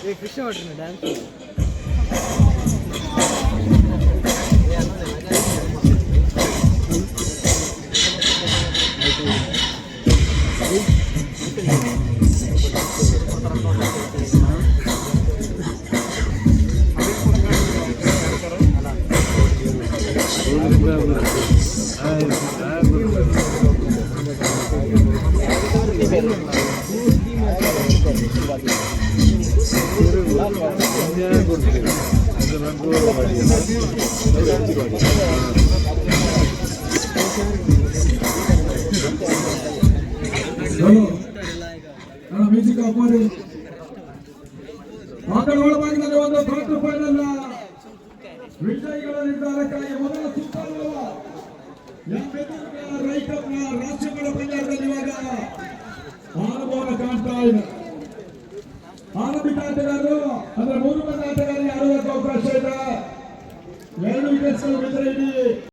ಕೃಷ್ಣ ಮಾಡ್ರಿ dance music of ಮಾಡಿ ಒಳಭಾಗದಲ್ಲಿ ಒಂದು ಕ್ವಾರ್ಟರ್ ಫೈನಲ್ ವಿಜಯಿಗಳ ನಿರ್ಧಾರಕ್ಕಾಗಿ ಮೊದಲ ಸುತ್ತಾಡುವ ರೈತನ ರಾಷ್ಟ್ರಗಳ ಪಂದ್ಯದಲ್ಲಿ ಇವಾಗ ಆರಂಭವನ್ನು ಕಾಣ್ತಾ ಇದೆ. ಆರಂಭಿಕ ಆಟಗಾರರು ಅಂದ್ರೆ 3 ಮಂದಿ ಆಟಗಾರರಿಗೆ ಆಡುವುದಕ್ಕೆ ಅವಕಾಶ ಇದೆ. 2 ವಿಕೆಟ್ಸ್ಗಳು ಬಿದ್ದರೆ ಇಡೀ